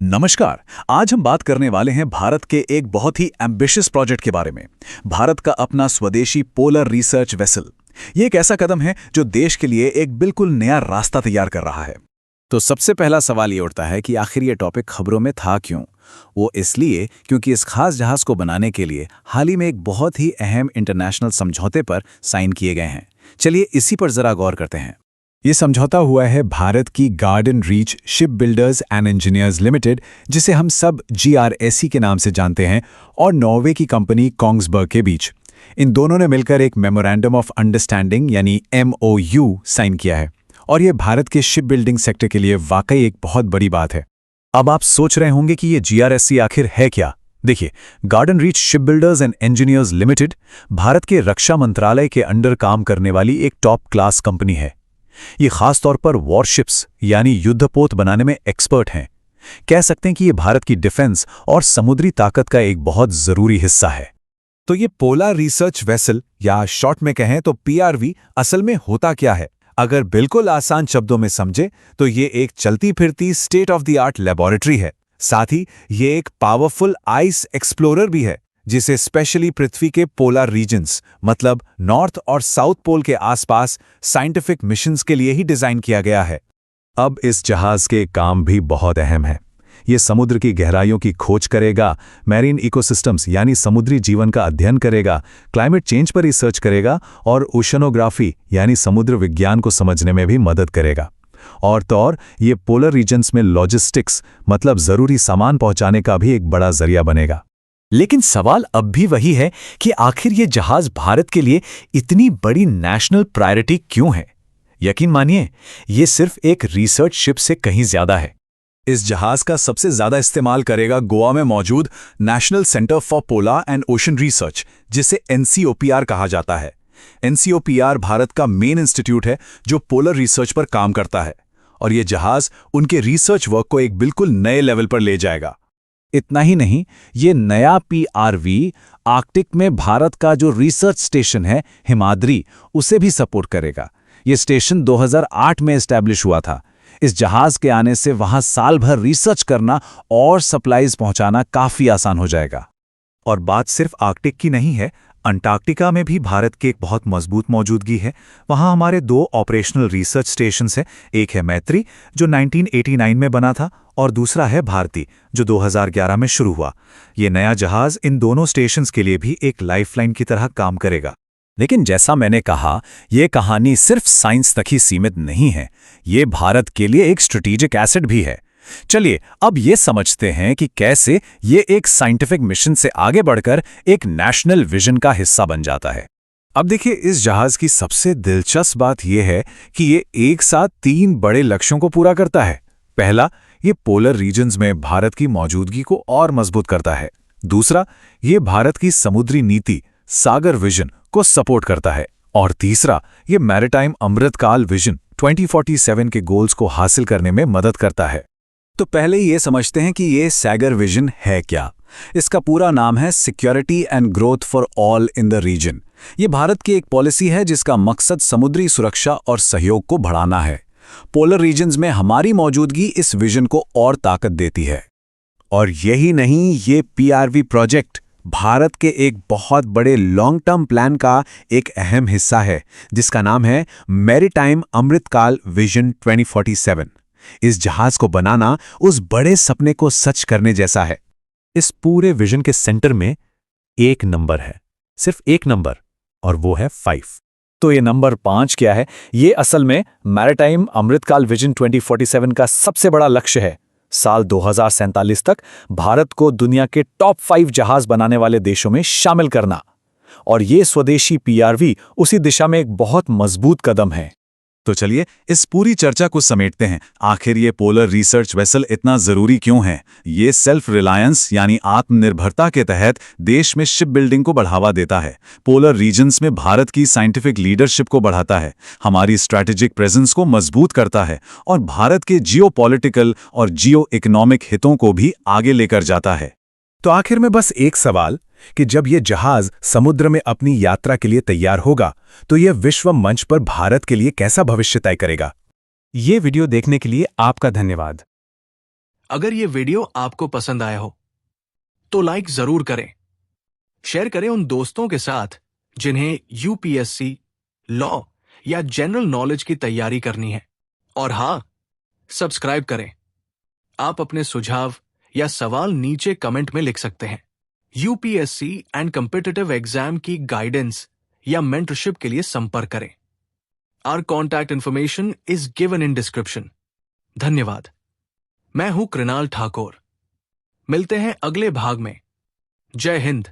नमस्कार। आज हम बात करने वाले हैं भारत के एक बहुत ही एम्बिशियस प्रोजेक्ट के बारे में। भारत का अपना स्वदेशी पोलर रिसर्च वेसल। ये एक ऐसा कदम है जो देश के लिए एक बिल्कुल नया रास्ता तैयार कर रहा है। तो सबसे पहला सवाल ये उठता है कि आखिर ये टॉपिक खबरों में था क्यों। वो इसलिए क्योंकि इस खास जहाज को बनाने के लिए हाल ही में एक बहुत ही अहम इंटरनेशनल समझौते पर साइन किए गए हैं। चलिए इसी पर जरा गौर करते हैं। ये समझौता हुआ है भारत की garden reach ship builders and engineers limited, जिसे हम सब GRSE के नाम से जानते हैं, और नॉर्वे की कंपनी कोंग्सबर्ग के बीच। इन दोनों ने मिलकर एक मेमोरेंडम ऑफ अंडरस्टैंडिंग यानी MOU साइन किया है, और ये भारत के शिप बिल्डिंग सेक्टर के लिए वाकई एक बहुत बड़ी बात है। अब आप सोच रहे होंगे कि ये GRSE आखिर है क्या। देखिए, garden reach ship builders and engineers limited Bharat के रक्षा मंत्रालय के अंडर काम करने वाली एक टॉप क्लास कंपनी है। ये खास तौर पर वॉरशिप्स यानी युद्धपोत बनाने में एक्सपर्ट हैं। कह सकते हैं कि ये भारत की डिफेंस और समुद्री ताकत का एक बहुत जरूरी हिस्सा है। तो ये पोलर रिसर्च वेसल या शॉर्ट में कहें तो PRV असल में होता क्या है? अगर बिल्कुल आसान शब्दों में समझे तो ये एक चलती फिरती state of the art laboratory है। साथ ही ये एक पावरफुल आइस एक्सप्लोरर भी है, जिसे स्पेशली पृथ्वी के पोलर रीजन्स मतलब नॉर्थ और साउथ पोल के आसपास साइंटिफिक मिशंस के लिए ही डिजाइन किया गया है। अब इस जहाज के काम भी बहुत अहम है। ये समुद्र की गहराइयों की खोज करेगा, मैरीन इकोसिस्टम्स यानी समुद्री जीवन का अध्ययन करेगा, क्लाइमेट चेंज पर रिसर्च करेगा और ओशनोग्राफी यानी समुद्र विज्ञान को समझने में भी मदद करेगा। और तो और ये पोलर रीजन्स में लॉजिस्टिक्स मतलब जरूरी सामान पहुंचाने का भी एक बड़ा जरिया बनेगा। लेकिन सवाल अब भी वही है कि आखिर ये जहाज भारत के लिए इतनी बड़ी नेशनल प्रायोरिटी क्यों है। यकीन मानिए, ये सिर्फ एक रिसर्च शिप से कहीं ज्यादा है। इस जहाज का सबसे ज्यादा इस्तेमाल करेगा गोवा में मौजूद national centre for polar and ocean research, जिसे NCOPR कहा जाता है। NCOPR भारत का मेन इंस्टीट्यूट है जो पोलर रिसर्च पर काम करता है, और ये जहाज उनके रिसर्च वर्क को एक बिल्कुल नए लेवल पर ले जाएगा। इतना ही नहीं, ये नया PRV आर्कटिक में भारत का जो रिसर्च स्टेशन है हिमाद्री, उसे भी सपोर्ट करेगा। ये स्टेशन 2008 में एस्टैब्लिश हुआ था। इस जहाज के आने से वहां साल भर रिसर्च करना और सप्लाईज पहुंचाना काफी आसान हो जाएगा। और बात सिर्फ आर्कटिक की नहीं है, अंटार्कटिका में भी भारत की एक बहुत मजबूत मौजूदगी है। वहां हमारे 2 ऑपरेशनल रिसर्च स्टेशंस हैं। एक है मैत्री जो 1989 में बना था, और दूसरा है भारती जो 2011 में शुरू हुआ। ये नया जहाज इन दोनों स्टेशंस के लिए भी एक लाइफलाइन की तरह काम करेगा। लेकिन जैसा मैंने कहा, ये कहानी सिर्फ साइंस तक ही सीमित नहीं है। ये भारत के लिए एक स्ट्रेटेजिक एसेट भी है। चलिए अब ये समझते हैं कि कैसे ये एक साइंटिफिक मिशन से आगे बढ़कर एक नेशनल विजन का हिस्सा बन जाता है। अब देखिए, इस जहाज की सबसे दिलचस्प बात यह है कि ये एक साथ 3 बड़े लक्ष्यों को पूरा करता है। पहला, ये पोलर रीजन्स में भारत की मौजूदगी को और मजबूत करता है। दूसरा, ये भारत की समुद्री नीति सागर विजन को सपोर्ट करता है। और तीसरा, ये मैरीटाइम अमृतकाल विजन 2047 के गोल्स को हासिल करने में मदद करता है। तो पहले ये समझते हैं कि ये सागर विजन है क्या। इसका पूरा नाम है security and growth for all in the region. ये भारत की एक पॉलिसी है जिसका मकसद समुद्री सुरक्षा और सहयोग को बढ़ाना है। पोलर रीजन्स में हमारी मौजूदगी इस विजन को और ताकत देती है। और यही नहीं, ये PRV प्रोजेक्ट भारत के एक बहुत बड़े लॉन्ग टर्म प्लान का एक अहम हिस्सा है, जिसका नाम है मैरीटाइम अमृतकाल विजन 2047। इस जहाज को बनाना उस बड़े सपने को सच करने जैसा है। इस पूरे विजन के सेंटर में एक नंबर है, सिर्फ एक नंबर, और वो है 5। तो ये नंबर 5 क्या है? ये असल में मैरीटाइम अमृतकाल विजन 2047 का सबसे बड़ा लक्ष्य है। साल 2047 तक भारत को दुनिया के टॉप 5 जहाज बनाने वाले देशों में शामिल करना। और ये स्वदेशी PRV उसी दिशा में एक बहुत मजबूत कदम है। तो चलिए इस पूरी चर्चा को समेटते हैं। आखिर ये पोलर रिसर्च वेसल इतना जरूरी क्यों है? ये सेल्फ रिलायंस यानी आत्मनिर्भरता के तहत देश में शिप बिल्डिंग को बढ़ावा देता है, पोलर रीजन्स में भारत की साइंटिफिक लीडरशिप को बढ़ाता है, हमारी स्ट्रैटेजिक प्रेजेंस को मजबूत करता है और भारत के जियोपॉलिटिकल और जियो इकोनॉमिक हितों को भी आगे लेकर जाता है। तो आखिर में बस एक सवाल कि जब ये जहाज समुद्र में अपनी यात्रा के लिए तैयार होगा तो यह विश्व मंच पर भारत के लिए कैसा भविष्य तय करेगा? ये वीडियो देखने के लिए आपका धन्यवाद। अगर ये वीडियो आपको पसंद आया हो तो लाइक जरूर करें, शेयर करें उन दोस्तों के साथ जिन्हें यूपीएससी, लॉ या जनरल नॉलेज की तैयारी करनी है। और हां, सब्सक्राइब करें। आप अपने सुझाव या सवाल नीचे कमेंट में लिख सकते हैं। यूपीएससी एंड कॉम्पिटिटिव एग्जाम की गाइडेंस या मेंटरशिप के लिए संपर्क करें। Our contact information is given in description. धन्यवाद। मैं हूं कृणाल ठाकुर। मिलते हैं अगले भाग में। जय हिंद।